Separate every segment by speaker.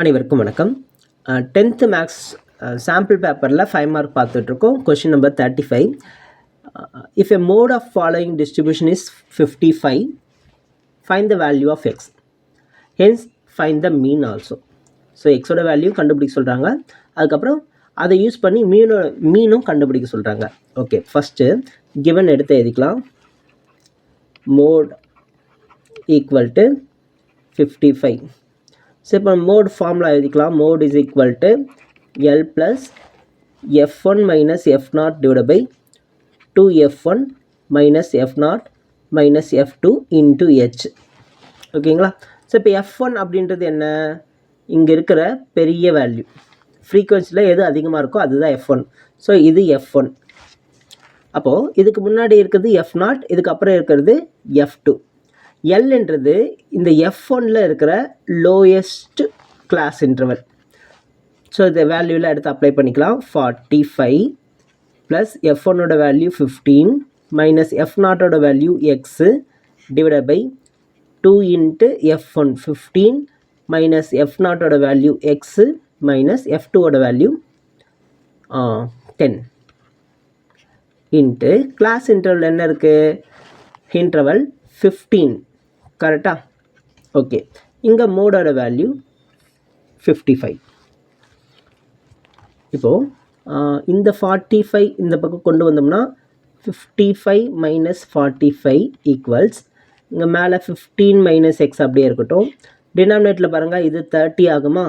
Speaker 1: அனைவருக்கும் வணக்கம். 10th maths sample பேப்பரில் 5 மார்க் பார்த்துட்ருக்கோம். Question number 35. If a mode of following distribution is 55, find the value of x. Hence, find the mean also. So எக்ஸோட value கண்டுபிடிக்க சொல்கிறாங்க. அதுக்கப்புறம் அதை யூஸ் பண்ணி மீனும் கண்டுபிடிக்க சொல்கிறாங்க. ஓகே, ஃபஸ்ட்டு கிவன் எடுத்து எழுதிக்கலாம். Mode equal to 55. ஸோ இப்போ மோட் ஃபார்முலா எழுதிக்கலாம். Mode is equal to L plus f1 minus f0 divide by 2f1 minus f0 minus f2 into h. ஓகேங்களா? ஸோ இப்போ f1 அப்படின்றது என்ன? இங்கே இருக்கிற பெரிய வேல்யூ, ஃப்ரீக்வன்சியில் எது அதிகமாக இருக்கோ அதுதான் f1. ஸோ இது f1. அப்போது இதுக்கு முன்னாடி இருக்கிறது f0, இதுக்கப்புறம் இருக்கிறது f2. எல்ன்றது இந்த f1ல் இருக்கிற லோயஸ்ட் கிளாஸ் இன்டர்வல். ஸோ இந்த வேல்யூவில் எடுத்து அப்ளை பண்ணிக்கலாம். 45 ப்ளஸ் f1ஓட வேல்யூ 15 மைனஸ் f0ஓட value x divide by 2 into f1 15 minus f0ஓட வேல்யூ எக்ஸு மைனஸ் f2ஓட வேல்யூ 10 இன்ட்டு கிளாஸ் இன்டர்வல் என்ன இருக்குது? இன்டர்வல் 15. கரெக்டாக? ஓகே, இங்கே மோடோட வேல்யூ 55. இப்போது இந்த 45 இந்த பக்கம் கொண்டு வந்தோம்னா 55 மைனஸ் 45 ஈக்குவல்ஸ், இங்கே மேலே 15 மைனஸ் எக்ஸ் அப்படியே இருக்கட்டும். டினாமினேட்டில் பாருங்கள், இது 30 ஆகுமா?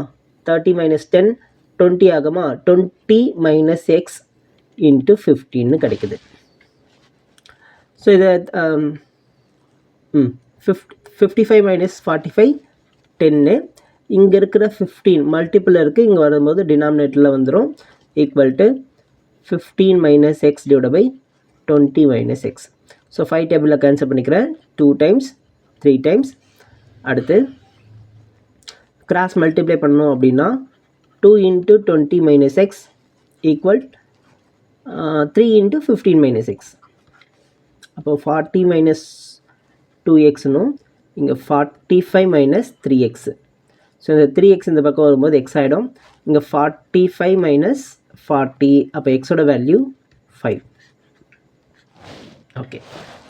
Speaker 1: 30 மைனஸ் 10 20 ஆகுமா? 20 மைனஸ் எக்ஸ் இன்ட்டு 15 கிடைக்குது. ஸோ இதை 55 மைனஸ் 45 10. இங்கே இருக்கிற 15 மல்டிப்பிள் இருக்குது, இங்கே வரும்போது டினாமினேட்டரில் வந்துடும். Equal to 15 minus x divide by 20 minus x. So 5 டேபிளில் கேன்சல் பண்ணிக்கிறேன். 2 டைம்ஸ் 3 டைம்ஸ். அடுத்து கிராஸ் மல்டிப்ளை பண்ணோம் அப்படின்னா 2 into 20 minus x equal 3 into 15 minus x. அப்போது 40 மைனஸ் 2xனும் இங்கே 45 மைனஸ் 3x. ஸோ இந்த 3x இந்த பக்கம் வரும்போது x ஆகிடும். இங்கே 45 மைனஸ் 40, அப்போ எக்ஸோட வேல்யூ 5. ஓகே,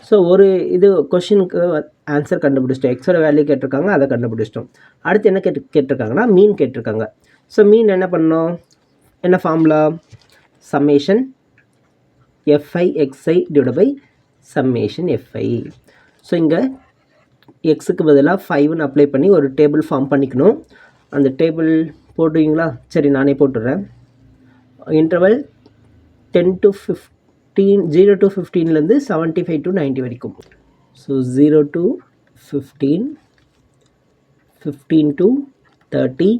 Speaker 1: ஸோ ஒரு இது கொஷினுக்கு ஆன்சர் கண்டுபிடிச்சிட்டோம். எக்ஸோட வேல்யூ கேட்டிருக்காங்க, அதை கண்டுபிடிச்சிட்டோம். அடுத்து என்ன கேட்டிருக்காங்கன்னா மீன் கேட்டிருக்காங்க. ஸோ மீன் என்ன பண்ணோம்? என்ன formula? Summation fi xi divide by summation fi. So இங்கே எக்ஸுக்கு பதிலாக 5ன்னு அப்ளை பண்ணி ஒரு டேபிள் ஃபார்ம் பண்ணிக்கணும். அந்த டேபிள் போட்டுவீங்களா? சரி, நானே போட்டுடுறேன். இன்டர்வல் 10 to 15, 0 to 15லேருந்து 75 to 90 வரைக்கும். ஸோ 0 to 15, 15 to 30,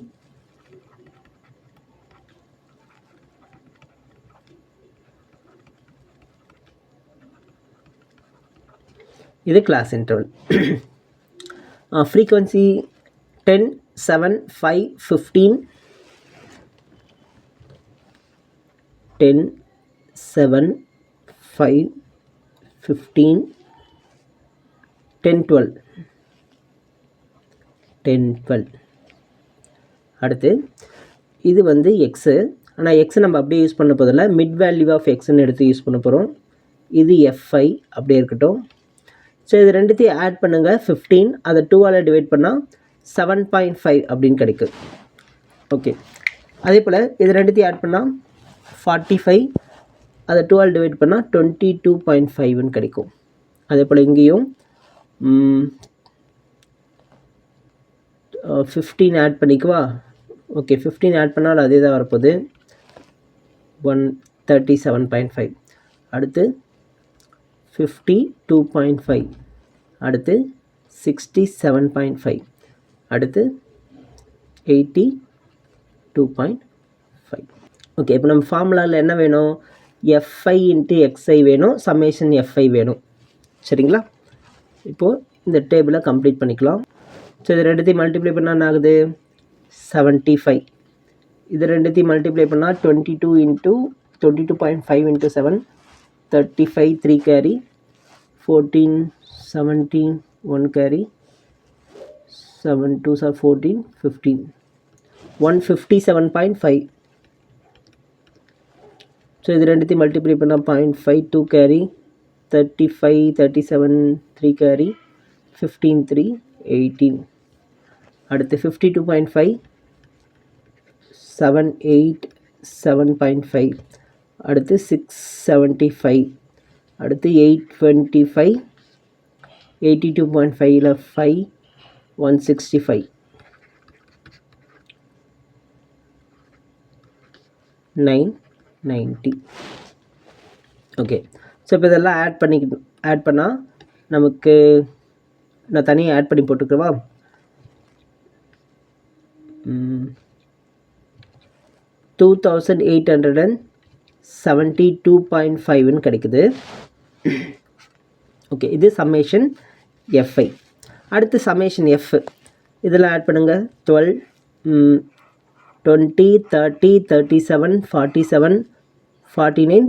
Speaker 1: இது கிளாஸ் இன்டர்வல். ஃப்ரீக்வன்சி 10, 7, 5, 15, 10, 7, 5, 15, 10, 12, 10, 12. அடுத்து இது வந்து எக்ஸு. ஆனால் எக்ஸு நம்ம அப்படியே யூஸ் பண்ண போதில்லை, மிட் வேல்யூ ஆஃப் எக்ஸ்ன்னு எடுத்து யூஸ் பண்ண போகிறோம். இது fi அப்படியே இருக்கட்டும். ஸோ இது ரெண்டுத்தையும் ஆட் பண்ணுங்கள். 15 அதை 2ஆல் டிவைட் பண்ணால் 7.5 அப்படின்னு கிடைக்கும். ஓகே, அதே போல் இது ரெண்டுத்தையும் ஆட் பண்ணால் 45 அதை 2ஆல் டிவைட் பண்ணால் 22.5ன்னு கிடைக்கும். அதே போல் இங்கேயும் 15 ஆட் பண்ணிக்குவா? ஓகே, 15 ஆட் பண்ணால் அதே தான் வரப்போகுது, 137.5. அடுத்து 52.5, அடுத்து 67.5, அடுத்து 82.5. ஓகே, இப்போ நம்ம ஃபார்முலாவில் என்ன வேணும்? fi இன்ட்டு xi வேணும், சம்மேஷன் fi வேணும். சரிங்களா? இப்போது இந்த டேபிளை கம்ப்ளீட் பண்ணிக்கலாம். ஸோ இது ரெண்டுத்தையும் மல்டிப்ளை பண்ணால் என்ன ஆகுது? 75. இது ரெண்டுத்தையும் மல்டிப்ளை பண்ணால் 22 into 22.5 into 7, 35, 3 carry, 14, 17, 1 carry, 7 2s are 14, 15. 157.5. So இது ரெண்டுத்தையும் மல்டிப்ளை பண்ணால் 0.5 2 கேரி 35 37 3 கேரி 15 3 18. அடுத்து 52.5 7 8 7.5. அடுத்து 675. அடுத்து 825 82.5ல 5 165 990. ஓகே, ஸோ இப்போ இதெல்லாம் ஆட் பண்ணால் நமக்கு நான் தனியாக ஆட் பண்ணி போட்டுக்கிறவா. 2872.5ன்னு கிடைக்குது. ஓகே, இது சம்மேஷன் எஃப்ஐ. அடுத்து சம்மேஷன் எஃப், இதில் ஆட் பண்ணுங்கள். 12 20 30 37 47 49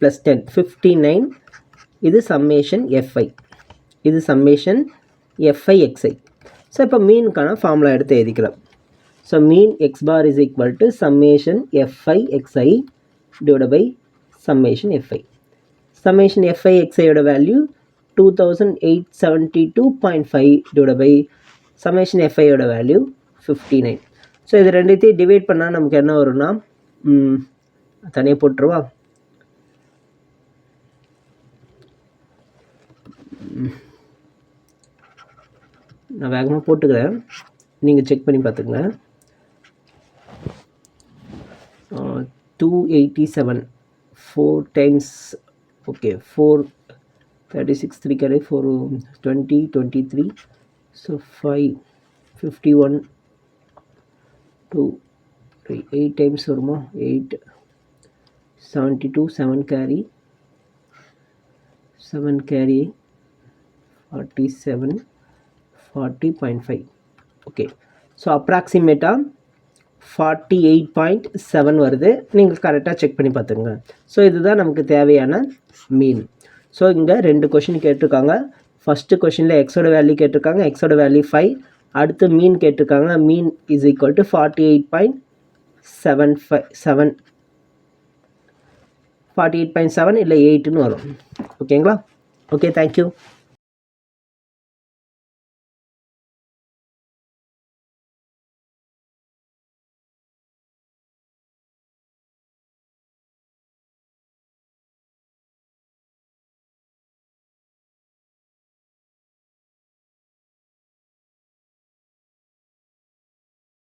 Speaker 1: + 10 59. இது சம்மேஷன் எஃப்ஐ, இது சம்மேஷன் எஃப்ஐ எக்ஸ்ஐ. ஸோ இப்போ மீனுக்கான ஃபார்முலா எடுத்து எழுதிக்கலாம். So mean X bar is equal to summation FI XI divide by summation FI. Summation FI எக்ஸ்ஐயோட வேல்யூ 2872.5 டிவைட் பை சம்மேஷன் எஃப்ஐயோட வேல்யூ 59. ஸோ இது ரெண்டுத்தையும் டிவைட் பண்ணால் நமக்கு என்ன வரும்னா, தனியாக போட்டுருவா. நான் வேகமாக போட்டுக்கிறேன், நீங்கள் செக் பண்ணி பார்த்துங்க. 287 4 times, okay 4 36 3 carry 4 20 23. So 5 51 2 8 times வருமா, 8 72 7 carry 47 40.5. ஓகே, ஸோ அப்ராக்சிமேட்டாக 48.7 வருது. நீங்கள் கரெக்டாக செக் பண்ணி பார்த்துங்க. ஸோ இதுதான் நமக்கு தேவையான மீன். ஸோ இங்கே 2 கொஷின் கேட்டிருக்காங்க. ஃபஸ்ட்டு கொஷினில் எக்ஸோட வேல்யூ கேட்டிருக்காங்க, எக்ஸோட வேல்யூ 5. அடுத்து மீன் கேட்டிருக்காங்க, மீன் இஸ் ஈக்குவல் டு 48.7 இல்லை 8ன்னு வரும். ஓகேங்களா? Okay, thank you.